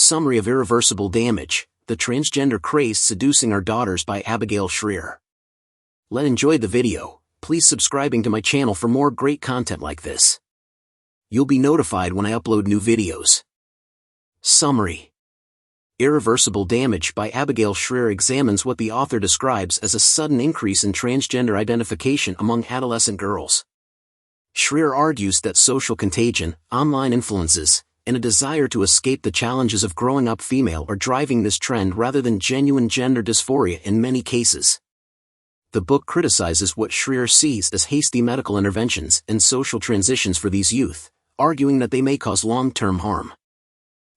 Summary of Irreversible Damage, The Transgender Craze Seducing Our Daughters by Abigail Shrier. Enjoyed the video. Please subscribing to my channel for more great content like this. You'll be notified when I upload new videos. Summary. Irreversible Damage by Abigail Shrier examines what the author describes as a sudden increase in transgender identification among adolescent girls. Shrier argues that social contagion, online influences, and a desire to escape the challenges of growing up female are driving this trend rather than genuine gender dysphoria in many cases. The book criticizes what Shrier sees as hasty medical interventions and social transitions for these youth, arguing that they may cause long-term harm.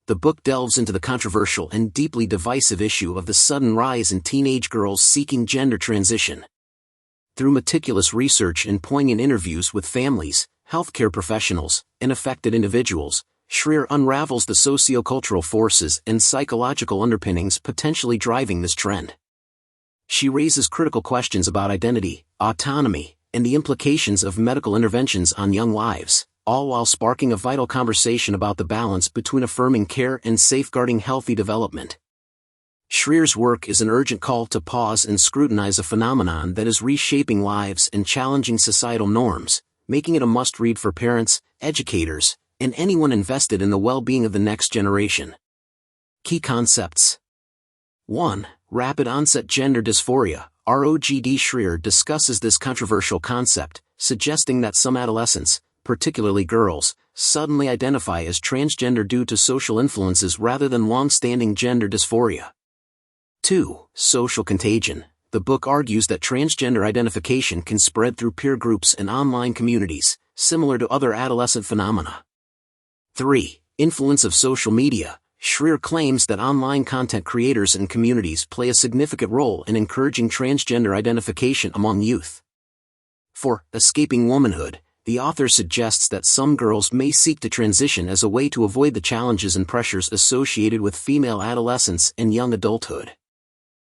The book delves into the controversial and deeply divisive issue of the sudden rise in teenage girls seeking gender transition. Through meticulous research and poignant interviews with families, healthcare professionals, and affected individuals, Shrier unravels the socio-cultural forces and psychological underpinnings potentially driving this trend. She raises critical questions about identity, autonomy, and the implications of medical interventions on young lives, all while sparking a vital conversation about the balance between affirming care and safeguarding healthy development. Shrier's work is an urgent call to pause and scrutinize a phenomenon that is reshaping lives and challenging societal norms, making it a must-read for parents, educators, and anyone invested in the well-being of the next generation. Key concepts. 1. Rapid onset gender dysphoria. ROGD. Shrier discusses this controversial concept, suggesting that some adolescents, particularly girls, suddenly identify as transgender due to social influences rather than long-standing gender dysphoria. 2. Social contagion. The book argues that transgender identification can spread through peer groups and online communities, similar to other adolescent phenomena. 3. Influence of social media. Shrier claims that online content creators and communities play a significant role in encouraging transgender identification among youth. 4. Escaping womanhood. The author suggests that some girls may seek to transition as a way to avoid the challenges and pressures associated with female adolescence and young adulthood.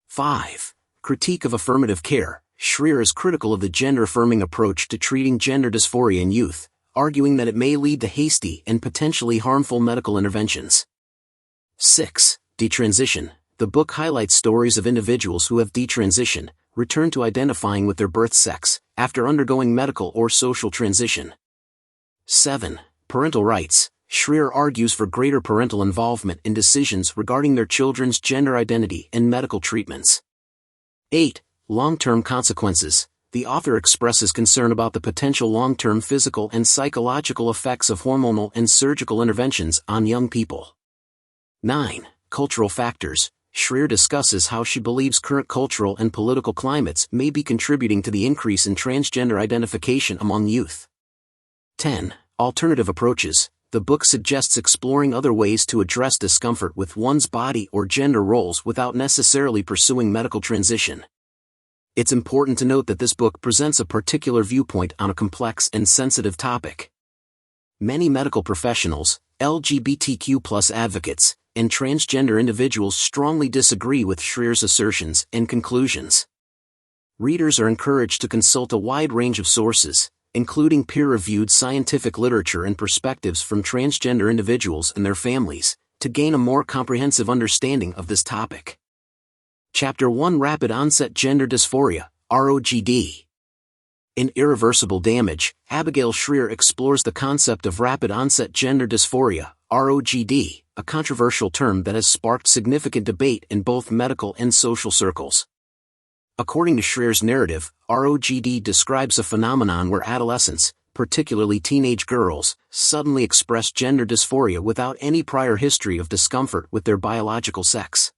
5. Critique of affirmative care. Shrier is critical of the gender-affirming approach to treating gender dysphoria in youth, arguing that it may lead to hasty and potentially harmful medical interventions. 6. Detransition. The book highlights stories of individuals who have detransitioned, returned to identifying with their birth sex, after undergoing medical or social transition. 7. Parental rights. Shrier argues for greater parental involvement in decisions regarding their children's gender identity and medical treatments. 8. Long-term consequences. The author expresses concern about the potential long-term physical and psychological effects of hormonal and surgical interventions on young people. 9. Cultural factors. Shrier discusses how she believes current cultural and political climates may be contributing to the increase in transgender identification among youth. 10. Alternative approaches. The book suggests exploring other ways to address discomfort with one's body or gender roles without necessarily pursuing medical transition. It's important to note that this book presents a particular viewpoint on a complex and sensitive topic. Many medical professionals, LGBTQ+ advocates, and transgender individuals strongly disagree with Shrier's assertions and conclusions. Readers are encouraged to consult a wide range of sources, including peer-reviewed scientific literature and perspectives from transgender individuals and their families, to gain a more comprehensive understanding of this topic. Chapter 1. Rapid Onset Gender Dysphoria, ROGD. In Irreversible Damage, Abigail Shrier explores the concept of rapid onset gender dysphoria, ROGD, a controversial term that has sparked significant debate in both medical and social circles. According to Shrier's narrative, ROGD describes a phenomenon where adolescents, particularly teenage girls, suddenly express gender dysphoria without any prior history of discomfort with their biological sex.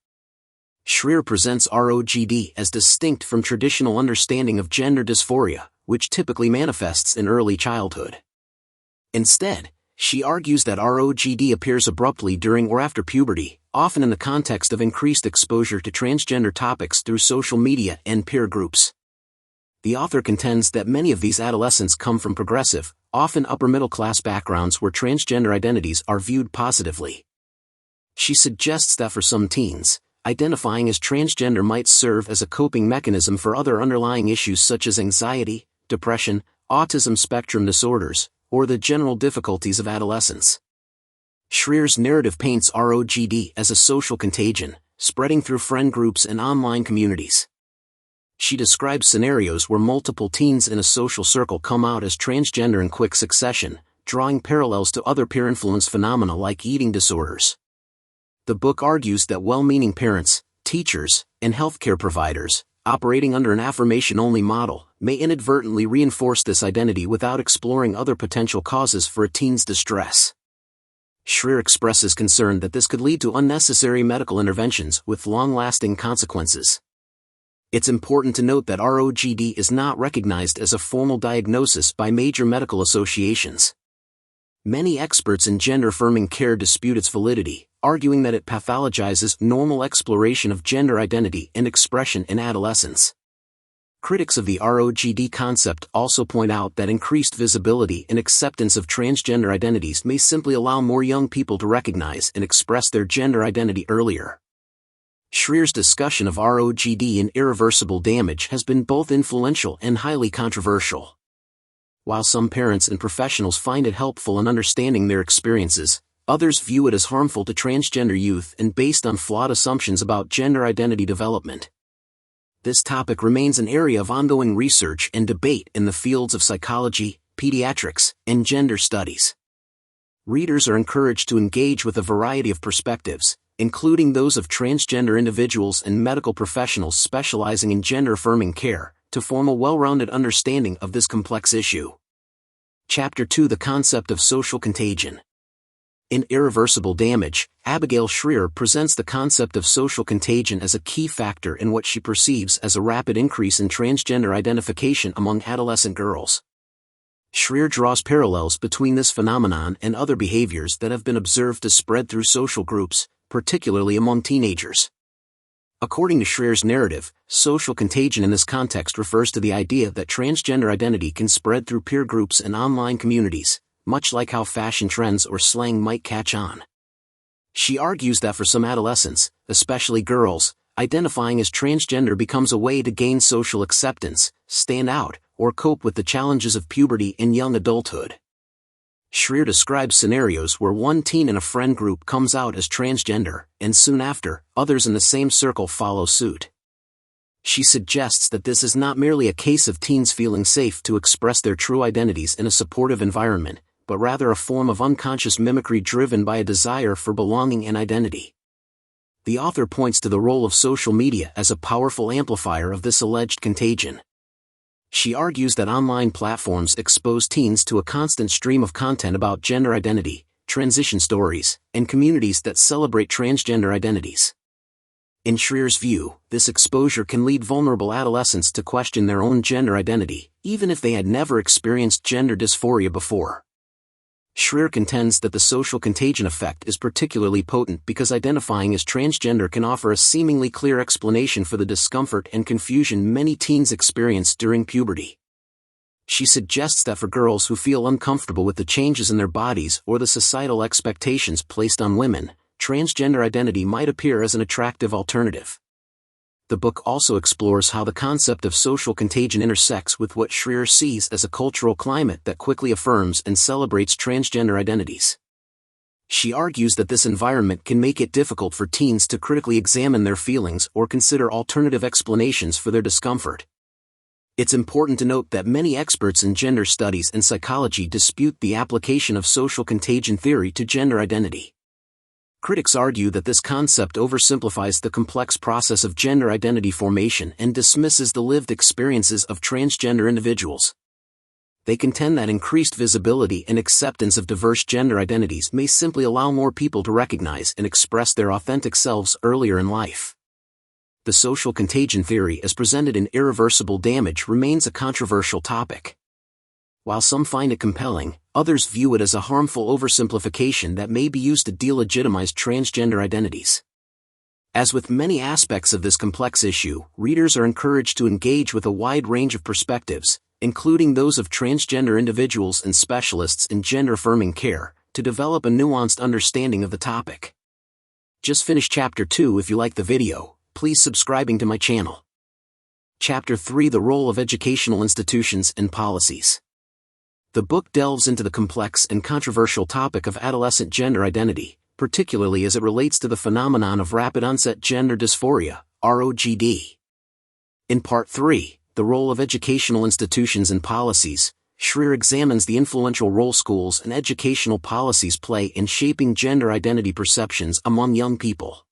Shrier presents ROGD as distinct from traditional understanding of gender dysphoria, which typically manifests in early childhood. Instead, she argues that ROGD appears abruptly during or after puberty, often in the context of increased exposure to transgender topics through social media and peer groups. The author contends that many of these adolescents come from progressive, often upper-middle-class backgrounds where transgender identities are viewed positively. She suggests that for some teens, identifying as transgender might serve as a coping mechanism for other underlying issues such as anxiety, depression, autism spectrum disorders, or the general difficulties of adolescence. Shrier's narrative paints ROGD as a social contagion, spreading through friend groups and online communities. She describes scenarios where multiple teens in a social circle come out as transgender in quick succession, drawing parallels to other peer-influence phenomena like eating disorders. The book argues that well-meaning parents, teachers, and healthcare providers, operating under an affirmation-only model, may inadvertently reinforce this identity without exploring other potential causes for a teen's distress. Shrier expresses concern that this could lead to unnecessary medical interventions with long-lasting consequences. It's important to note that ROGD is not recognized as a formal diagnosis by major medical associations. Many experts in gender-affirming care dispute its validity, arguing that it pathologizes normal exploration of gender identity and expression in adolescence. Critics of the ROGD concept also point out that increased visibility and acceptance of transgender identities may simply allow more young people to recognize and express their gender identity earlier. Shrier's discussion of ROGD in Irreversible Damage has been both influential and highly controversial. While some parents and professionals find it helpful in understanding their experiences, others view it as harmful to transgender youth and based on flawed assumptions about gender identity development. This topic remains an area of ongoing research and debate in the fields of psychology, pediatrics, and gender studies. Readers are encouraged to engage with a variety of perspectives, including those of transgender individuals and medical professionals specializing in gender-affirming care, to form a well-rounded understanding of this complex issue. Chapter 2: The Concept of Social Contagion. In Irreversible Damage, Abigail Shrier presents the concept of social contagion as a key factor in what she perceives as a rapid increase in transgender identification among adolescent girls. Shrier draws parallels between this phenomenon and other behaviors that have been observed to spread through social groups, particularly among teenagers. According to Shrier's narrative, social contagion in this context refers to the idea that transgender identity can spread through peer groups and online communities, much like how fashion trends or slang might catch on. She argues that for some adolescents, especially girls, identifying as transgender becomes a way to gain social acceptance, stand out, or cope with the challenges of puberty and young adulthood. Shrier describes scenarios where one teen in a friend group comes out as transgender, and soon after, others in the same circle follow suit. She suggests that this is not merely a case of teens feeling safe to express their true identities in a supportive environment, but rather a form of unconscious mimicry driven by a desire for belonging and identity. The author points to the role of social media as a powerful amplifier of this alleged contagion. She argues that online platforms expose teens to a constant stream of content about gender identity, transition stories, and communities that celebrate transgender identities. In Shrier's view, this exposure can lead vulnerable adolescents to question their own gender identity, even if they had never experienced gender dysphoria before. Shrier contends that the social contagion effect is particularly potent because identifying as transgender can offer a seemingly clear explanation for the discomfort and confusion many teens experience during puberty. She suggests that for girls who feel uncomfortable with the changes in their bodies or the societal expectations placed on women, transgender identity might appear as an attractive alternative. The book also explores how the concept of social contagion intersects with what Shrier sees as a cultural climate that quickly affirms and celebrates transgender identities. She argues that this environment can make it difficult for teens to critically examine their feelings or consider alternative explanations for their discomfort. It's important to note that many experts in gender studies and psychology dispute the application of social contagion theory to gender identity. Critics argue that this concept oversimplifies the complex process of gender identity formation and dismisses the lived experiences of transgender individuals. They contend that increased visibility and acceptance of diverse gender identities may simply allow more people to recognize and express their authentic selves earlier in life. The social contagion theory as presented in Irreversible Damage remains a controversial topic. While some find it compelling, others view it as a harmful oversimplification that may be used to delegitimize transgender identities. As with many aspects of this complex issue, readers are encouraged to engage with a wide range of perspectives, including those of transgender individuals and specialists in gender-affirming care, to develop a nuanced understanding of the topic. Just finished Chapter 2. If you like the video, please subscribing to my channel. Chapter 3: The Role of Educational Institutions and Policies. The book delves into the complex and controversial topic of adolescent gender identity, particularly as it relates to the phenomenon of rapid onset gender dysphoria, ROGD. In Part 3, The Role of Educational Institutions and Policies, Shrier examines the influential role schools and educational policies play in shaping gender identity perceptions among young people.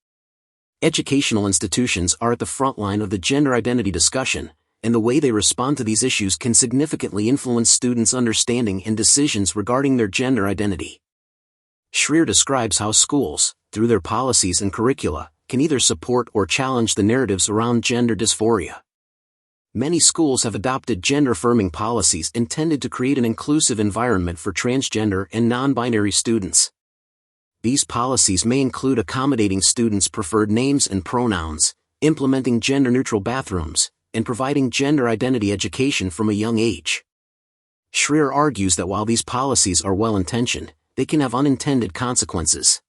Educational institutions are at the front line of the gender identity discussion, and the way they respond to these issues can significantly influence students' understanding and decisions regarding their gender identity. Shrier describes how schools, through their policies and curricula, can either support or challenge the narratives around gender dysphoria. Many schools have adopted gender-affirming policies intended to create an inclusive environment for transgender and non-binary students. These policies may include accommodating students' preferred names and pronouns, implementing gender-neutral bathrooms, and providing gender identity education from a young age. Shrier argues that while these policies are well-intentioned, they can have unintended consequences.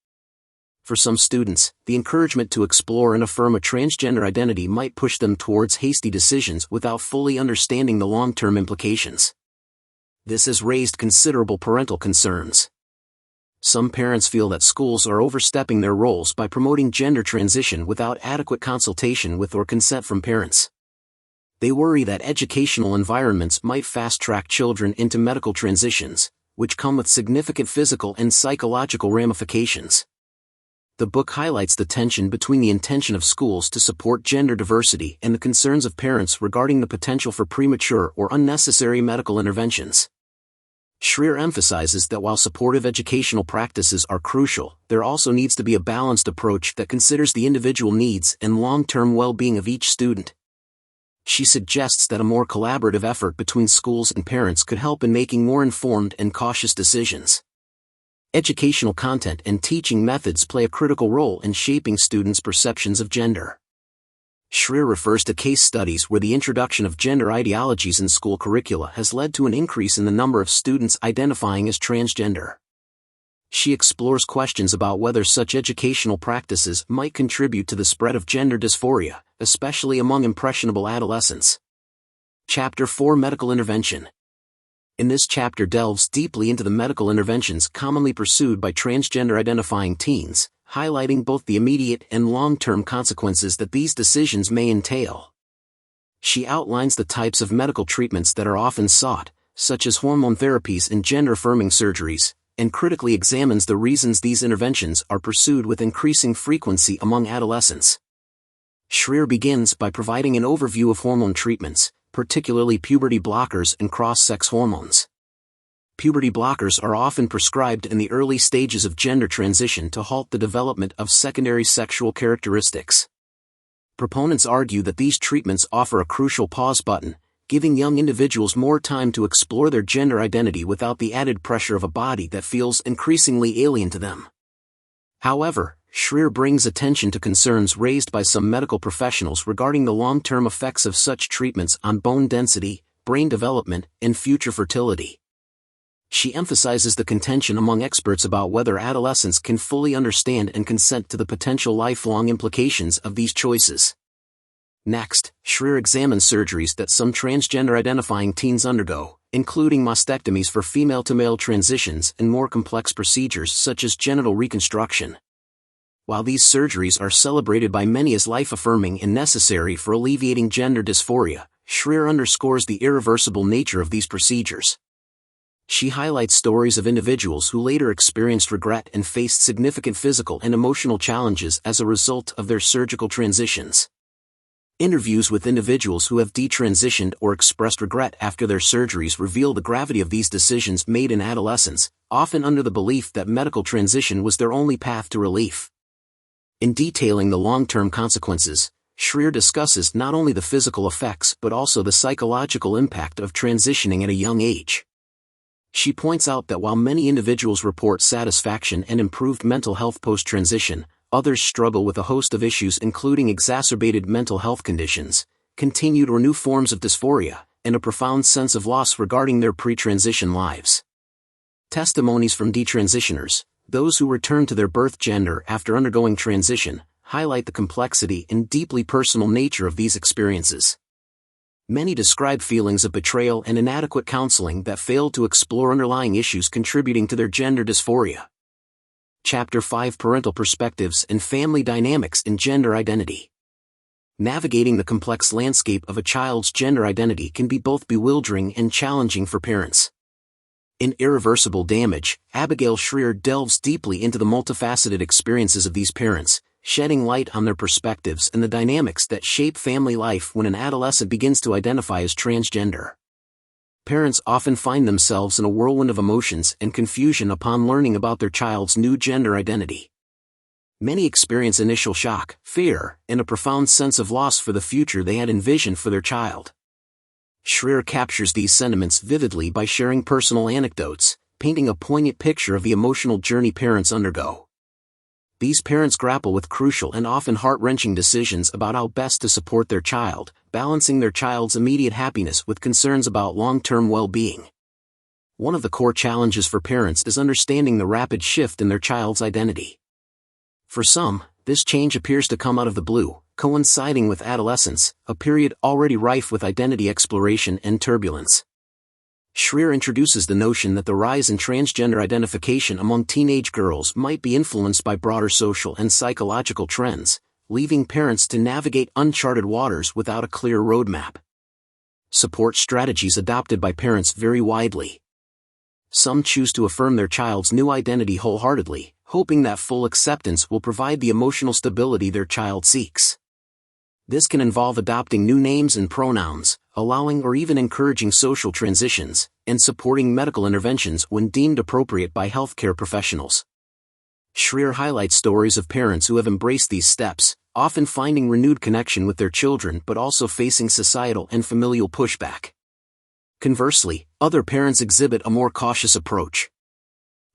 For some students, the encouragement to explore and affirm a transgender identity might push them towards hasty decisions without fully understanding the long-term implications. This has raised considerable parental concerns. Some parents feel that schools are overstepping their roles by promoting gender transition without adequate consultation with or consent from parents. They worry that educational environments might fast-track children into medical transitions, which come with significant physical and psychological ramifications. The book highlights the tension between the intention of schools to support gender diversity and the concerns of parents regarding the potential for premature or unnecessary medical interventions. Shrier emphasizes that while supportive educational practices are crucial, there also needs to be a balanced approach that considers the individual needs and long-term well-being of each student. She suggests that a more collaborative effort between schools and parents could help in making more informed and cautious decisions. Educational content and teaching methods play a critical role in shaping students' perceptions of gender. Shrier refers to case studies where the introduction of gender ideologies in school curricula has led to an increase in the number of students identifying as transgender. She explores questions about whether such educational practices might contribute to the spread of gender dysphoria, especially among impressionable adolescents. Chapter 4 Medical Intervention. In this chapter delves deeply into the medical interventions commonly pursued by transgender-identifying teens, highlighting both the immediate and long-term consequences that these decisions may entail. She outlines the types of medical treatments that are often sought, such as hormone therapies and gender-affirming surgeries, and critically examines the reasons these interventions are pursued with increasing frequency among adolescents. Shrier begins by providing an overview of hormone treatments, particularly puberty blockers and cross-sex hormones. Puberty blockers are often prescribed in the early stages of gender transition to halt the development of secondary sexual characteristics. Proponents argue that these treatments offer a crucial pause button, giving young individuals more time to explore their gender identity without the added pressure of a body that feels increasingly alien to them. However, Shrier brings attention to concerns raised by some medical professionals regarding the long-term effects of such treatments on bone density, brain development, and future fertility. She emphasizes the contention among experts about whether adolescents can fully understand and consent to the potential lifelong implications of these choices. Next, Shrier examines surgeries that some transgender-identifying teens undergo, including mastectomies for female-to-male transitions and more complex procedures such as genital reconstruction. While these surgeries are celebrated by many as life-affirming and necessary for alleviating gender dysphoria, Shrier underscores the irreversible nature of these procedures. She highlights stories of individuals who later experienced regret and faced significant physical and emotional challenges as a result of their surgical transitions. Interviews with individuals who have detransitioned or expressed regret after their surgeries reveal the gravity of these decisions made in adolescence, often under the belief that medical transition was their only path to relief. In detailing the long-term consequences, Shrier discusses not only the physical effects but also the psychological impact of transitioning at a young age. She points out that while many individuals report satisfaction and improved mental health post-transition, others struggle with a host of issues including exacerbated mental health conditions, continued or new forms of dysphoria, and a profound sense of loss regarding their pre-transition lives. Testimonies from detransitioners, those who return to their birth gender after undergoing transition, highlight the complexity and deeply personal nature of these experiences. Many describe feelings of betrayal and inadequate counseling that failed to explore underlying issues contributing to their gender dysphoria. Chapter 5: Parental Perspectives and Family Dynamics in Gender Identity. Navigating the complex landscape of a child's gender identity can be both bewildering and challenging for parents. In Irreversible Damage, Abigail Shrier delves deeply into the multifaceted experiences of these parents, shedding light on their perspectives and the dynamics that shape family life when an adolescent begins to identify as transgender. Parents often find themselves in a whirlwind of emotions and confusion upon learning about their child's new gender identity. Many experience initial shock, fear, and a profound sense of loss for the future they had envisioned for their child. Shrier captures these sentiments vividly by sharing personal anecdotes, painting a poignant picture of the emotional journey parents undergo. These parents grapple with crucial and often heart-wrenching decisions about how best to support their child, balancing their child's immediate happiness with concerns about long-term well-being. One of the core challenges for parents is understanding the rapid shift in their child's identity. For some, this change appears to come out of the blue, coinciding with adolescence, a period already rife with identity exploration and turbulence. Shrier introduces the notion that the rise in transgender identification among teenage girls might be influenced by broader social and psychological trends, leaving parents to navigate uncharted waters without a clear roadmap. Support strategies adopted by parents vary widely. Some choose to affirm their child's new identity wholeheartedly, hoping that full acceptance will provide the emotional stability their child seeks. This can involve adopting new names and pronouns, allowing or even encouraging social transitions, and supporting medical interventions when deemed appropriate by healthcare professionals. Shrier highlights stories of parents who have embraced these steps, often finding renewed connection with their children but also facing societal and familial pushback. Conversely, other parents exhibit a more cautious approach.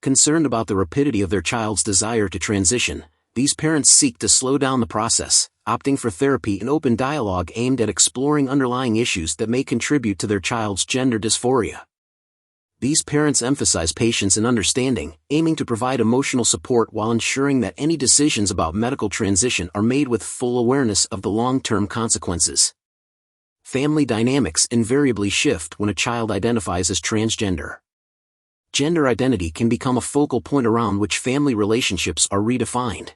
Concerned about the rapidity of their child's desire to transition, these parents seek to slow down the process, opting for therapy and open dialogue aimed at exploring underlying issues that may contribute to their child's gender dysphoria. These parents emphasize patience and understanding, aiming to provide emotional support while ensuring that any decisions about medical transition are made with full awareness of the long-term consequences. Family dynamics invariably shift when a child identifies as transgender. Gender identity can become a focal point around which family relationships are redefined.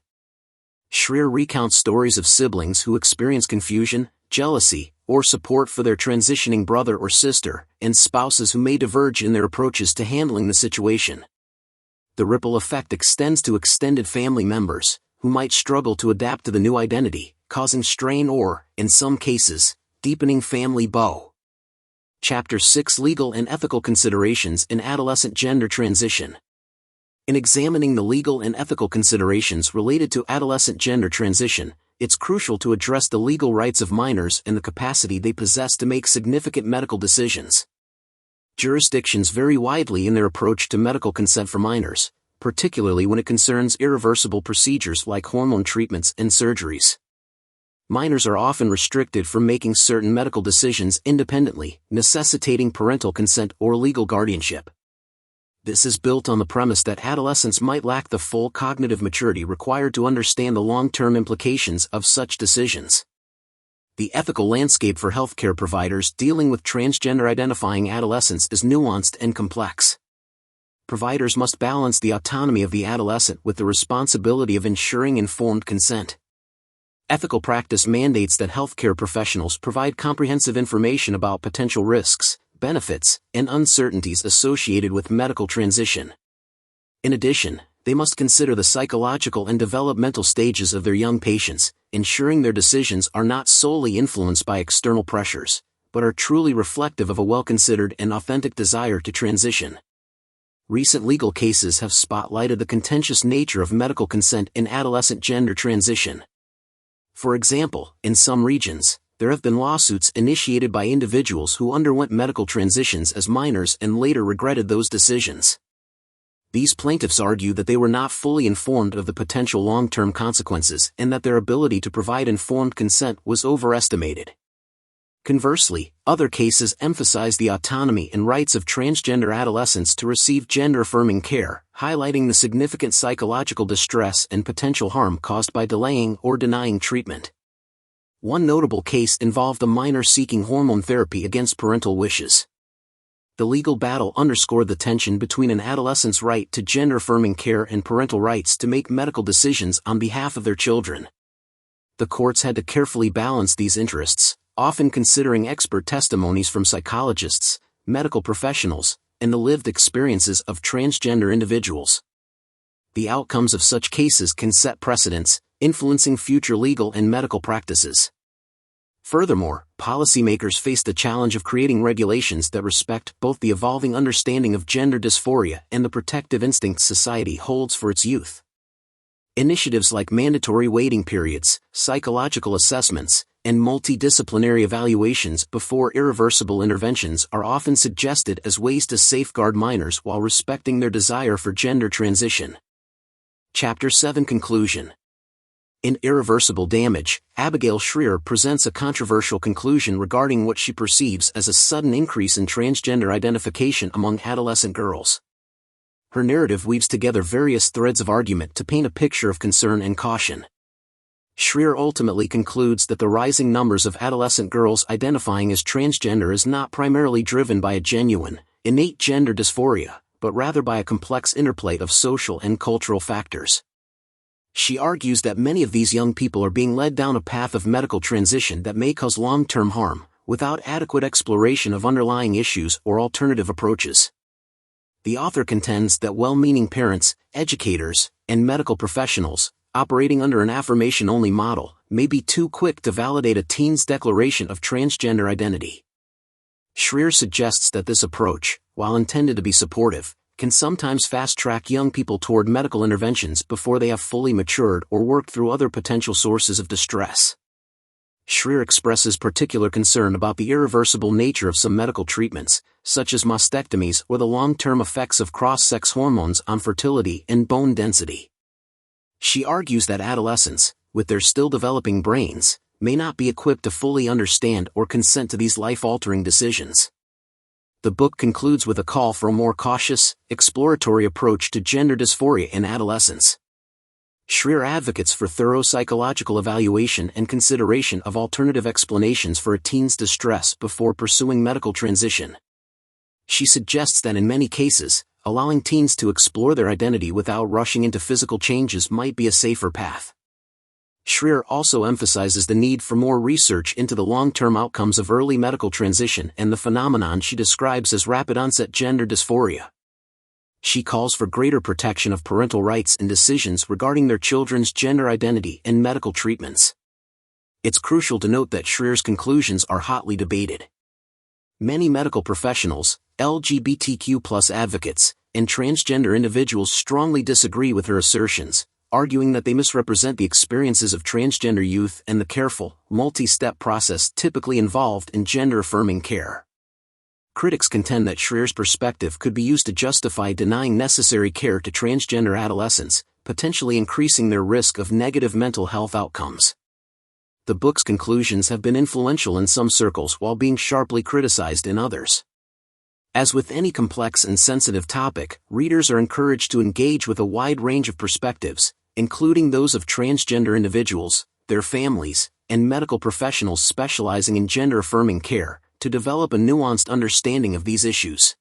Shrier recounts stories of siblings who experience confusion, jealousy, or support for their transitioning brother or sister, and spouses who may diverge in their approaches to handling the situation. The ripple effect extends to extended family members, who might struggle to adapt to the new identity, causing strain or, in some cases, deepening family woe. Chapter 6: Legal and Ethical Considerations in Adolescent Gender Transition. In examining the legal and ethical considerations related to adolescent gender transition, it's crucial to address the legal rights of minors and the capacity they possess to make significant medical decisions. Jurisdictions vary widely in their approach to medical consent for minors, particularly when it concerns irreversible procedures like hormone treatments and surgeries. Minors are often restricted from making certain medical decisions independently, necessitating parental consent or legal guardianship. This is built on the premise that adolescents might lack the full cognitive maturity required to understand the long-term implications of such decisions. The ethical landscape for healthcare providers dealing with transgender-identifying adolescents is nuanced and complex. Providers must balance the autonomy of the adolescent with the responsibility of ensuring informed consent. Ethical practice mandates that healthcare professionals provide comprehensive information about potential risks, benefits, and uncertainties associated with medical transition. In addition, they must consider the psychological and developmental stages of their young patients, ensuring their decisions are not solely influenced by external pressures, but are truly reflective of a well-considered and authentic desire to transition. Recent legal cases have spotlighted the contentious nature of medical consent in adolescent gender transition. For example, in some regions, there have been lawsuits initiated by individuals who underwent medical transitions as minors and later regretted those decisions. These plaintiffs argue that they were not fully informed of the potential long-term consequences and that their ability to provide informed consent was overestimated. Conversely, other cases emphasize the autonomy and rights of transgender adolescents to receive gender-affirming care, highlighting the significant psychological distress and potential harm caused by delaying or denying treatment. One notable case involved a minor seeking hormone therapy against parental wishes. The legal battle underscored the tension between an adolescent's right to gender-affirming care and parental rights to make medical decisions on behalf of their children. The courts had to carefully balance these interests, often considering expert testimonies from psychologists, medical professionals, and the lived experiences of transgender individuals. The outcomes of such cases can set precedents, influencing future legal and medical practices. Furthermore, policymakers face the challenge of creating regulations that respect both the evolving understanding of gender dysphoria and the protective instincts society holds for its youth. Initiatives like mandatory waiting periods, psychological assessments, and multidisciplinary evaluations before irreversible interventions are often suggested as ways to safeguard minors while respecting their desire for gender transition. Chapter 7 Conclusion. In Irreversible Damage, Abigail Shrier presents a controversial conclusion regarding what she perceives as a sudden increase in transgender identification among adolescent girls. Her narrative weaves together various threads of argument to paint a picture of concern and caution. Shrier ultimately concludes that the rising numbers of adolescent girls identifying as transgender is not primarily driven by a genuine, innate gender dysphoria, but rather by a complex interplay of social and cultural factors. She argues that many of these young people are being led down a path of medical transition that may cause long-term harm, without adequate exploration of underlying issues or alternative approaches. The author contends that well-meaning parents, educators, and medical professionals, operating under an affirmation-only model, may be too quick to validate a teen's declaration of transgender identity. Shrier suggests that this approach, while intended to be supportive, can sometimes fast-track young people toward medical interventions before they have fully matured or worked through other potential sources of distress. Shrier expresses particular concern about the irreversible nature of some medical treatments, such as mastectomies or the long-term effects of cross-sex hormones on fertility and bone density. She argues that adolescents, with their still developing brains, may not be equipped to fully understand or consent to these life-altering decisions. The book concludes with a call for a more cautious, exploratory approach to gender dysphoria in adolescence. Shrier advocates for thorough psychological evaluation and consideration of alternative explanations for a teen's distress before pursuing medical transition. She suggests that in many cases, allowing teens to explore their identity without rushing into physical changes might be a safer path. Shrier also emphasizes the need for more research into the long-term outcomes of early medical transition and the phenomenon she describes as rapid-onset gender dysphoria. She calls for greater protection of parental rights in decisions regarding their children's gender identity and medical treatments. It's crucial to note that Shrier's conclusions are hotly debated. Many medical professionals, LGBTQ+ advocates, and transgender individuals strongly disagree with her assertions, arguing that they misrepresent the experiences of transgender youth and the careful, multi-step process typically involved in gender-affirming care. Critics contend that Shrier's perspective could be used to justify denying necessary care to transgender adolescents, potentially increasing their risk of negative mental health outcomes. The book's conclusions have been influential in some circles while being sharply criticized in others. As with any complex and sensitive topic, readers are encouraged to engage with a wide range of perspectives, including those of transgender individuals, their families, and medical professionals specializing in gender-affirming care, to develop a nuanced understanding of these issues.